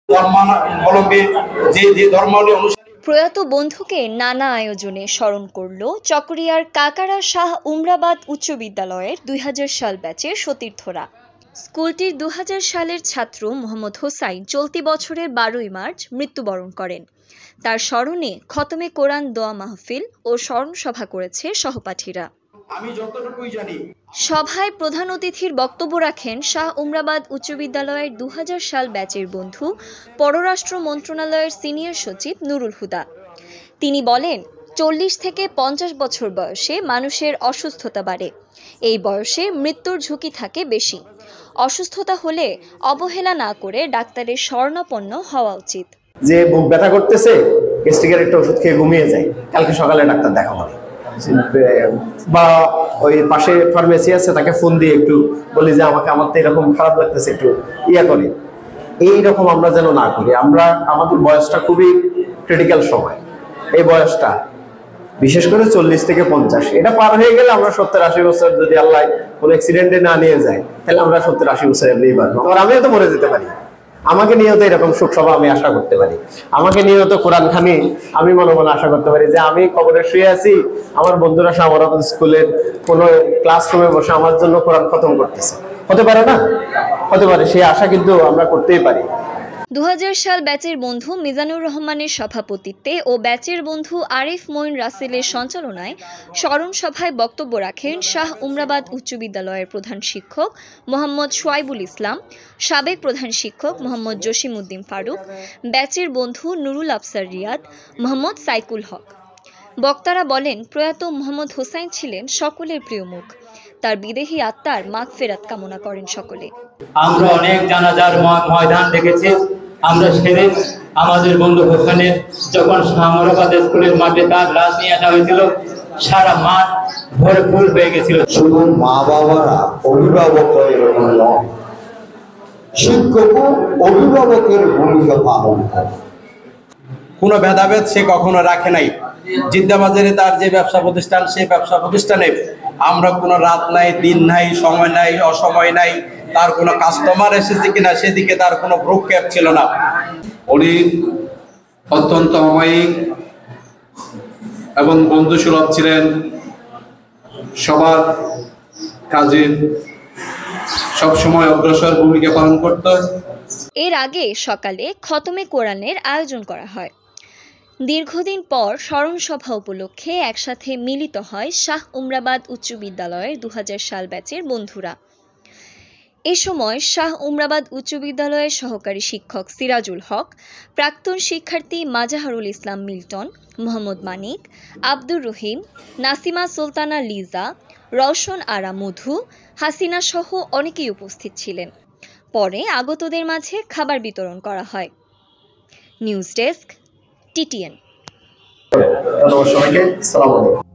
ধর্মাবলম্বী যে ধর্মাবলী অনুসারী প্রয়াত বন্ধুকে নানা আয়োজনে স্মরণ করল চকরিয়ার কাকারা শাহ উমরাবাদ উচ্চ বিদ্যালয়ের ২০০০ সাল ব্যাচের সতীর্থরা। স্কুলটির ২০০০ সালের ছাত্র মোহাম্মদ হোসাইন চলতি বছরের ১২ই মার্চ মৃত্যুবরণ করেন। তার স্মরণে খতমে কোরআন দোয়া মাহফিল ও স্মরণ সভা করেছে সহপাঠীরা। আমি যতটুকুই জানি। সভায় প্রধান অতিথির বক্তব্য রাখেন শাহ উমরাবাদ উচ্চ বিদ্যালয়ের ২০০০ সাল ব্যাচের বন্ধু পররাষ্ট্র মন্ত্রণালয়ের সিনিয়র সচিব নুরুল হুদা। তিনি বলেন, ৪০ থেকে ৫০ বছর বয়সে মানুষের অসুস্থতা বাড়ে। এই বয়সে মৃত্যুর ঝুঁকি থাকে বেশি। অসুস্থতা হলে অবহেলা না করে ডাক্তারের শরণাপন্ন হওয়া উচিত। যে বুক ব্যথা করতেছে, গ্যাস্ট্রিকের একটা ওষুধ খেয়ে ঘুমিয়ে যায়, কালকে সকালে ডাক্তার দেখা হবে। বা ওই পাশে ফার্মেসি আছে, তাকে ফোন দিয়ে একটু বলি যে আমার তো এরকম খারাপ লাগতেছে, একটু ইয়া করে। এইরকম আমরা যেন না করি। আমাদের বয়সটা খুবই ক্রিটিক্যাল সময়। এই বয়সটা বিশেষ করে ৪০ থেকে ৫০, এটা পার হয়ে গেলে আমরা ৭০-৮০ বছর যদি আল্লাহ কোনো অ্যাক্সিডেন্টে না নিয়ে যায়, তাহলে আমরা ৭০-৮০ বছর এমনিই পারবো। আর আমিও তো মরে যেতে পারি। আমাকে নিয়েও তো এরকম সুখ সভা আমি আশা করতে পারি। আমাকে নিয়েও তো কোরআন খানি আমি মনে মনে আশা করতে পারি যে আমি কবরে শুয়ে আছি, আমার বন্ধুরা আমার স্কুলের কোনো ক্লাসরুমে বসে আমার জন্য কোরআন খতম করতেছে। হতে পারে না? হতে পারে। সেই আশা কিন্তু আমরা করতেই পারি। ২০০০ সাল ব্যাচের বন্ধু মিজানুর রহমানের সভাপতিত্বে ও ব্যাচের বন্ধু আরিফ মঈন রাসেলের সঞ্চালনায় স্মরণ সভায় বক্তব্য রাখেন শাহ উমরাবাদ উচ্চ বিদ্যালয়ের প্রধান শিক্ষক মোহাম্মদ সোয়াইবুল ইসলাম, সাবেক প্রধান শিক্ষক মোহাম্মদ জসিম উদ্দিন ফারুক, ব্যাচের বন্ধু নুরুল আফসার রিয়াদ, মোহাম্মদ সাইকুল হক। বক্তারা বলেন, প্রয়াত মোহাম্মদ হোসাইন ছিলেন সকলের প্রিয় মুখ। তার বিদেহী আত্মার মাগফিরাত কামনা করেন সকলে। আমরা অনেক জানাজার ময়দান দেখেছি। আমরা সেদিন আমাদের বন্ধু হোসেনের যখন শাহমরাবাদ স্কুলের মাঠে তার লাশ নিয়ে আসা হয়েছিল, সারা মাঠ ভরপুর হয়ে গেছিল। শুধু মা বাবারা অভিভাবক এরকম নয়, শিক্ষকও অভিভাবকের ভূমিকা পালন করে। কোনো ভেদাভেদ সে কখনো রাখে নাই। জিদ্দাবাজারে তার যে ব্যবসা প্রতিষ্ঠান, সেই ব্যবসা প্রতিষ্ঠানে আমরা কোনো রাত নাই, দিন নাই, সময় নাই, অসময় নাই, তার কোনো কাস্টমার এসেছে কিনা সেদিকে তার কোনো ভ্রুক্ষেপ ছিল না। উনি অত্যন্ত অমায়িক এবং বন্ধুসুলভ ছিলেন। সবার কাজে সবসময় অগ্রসর ভূমিকা পালন করত। এর আগে সকালে খতমে কোরআনের আয়োজন করা হয়। দীর্ঘদিন পর স্মরণ সভা উপলক্ষে একসাথে মিলিত হয় শাহ উমরাবাদ উচ্চ বিদ্যালয়ের ২০০০ সাল ব্যাচের বন্ধুরা। এ সময় শাহ উমরাবাদ উচ্চ বিদ্যালয়ের সহকারী শিক্ষক সিরাজুল হক, প্রাক্তন শিক্ষার্থী মাজাহারুল ইসলাম মিল্টন, মোহাম্মদ মানিক, আব্দুর রহিম, নাসিমা সুলতানা লিজা, রওশন আরা মধু, হাসিনা সহ অনেকেই উপস্থিত ছিলেন। পরে আগতদের মাঝে খাবার বিতরণ করা হয়। News desk, TTN। ধন্যবাদ সবাইকে। আসসালামু আলাইকুম।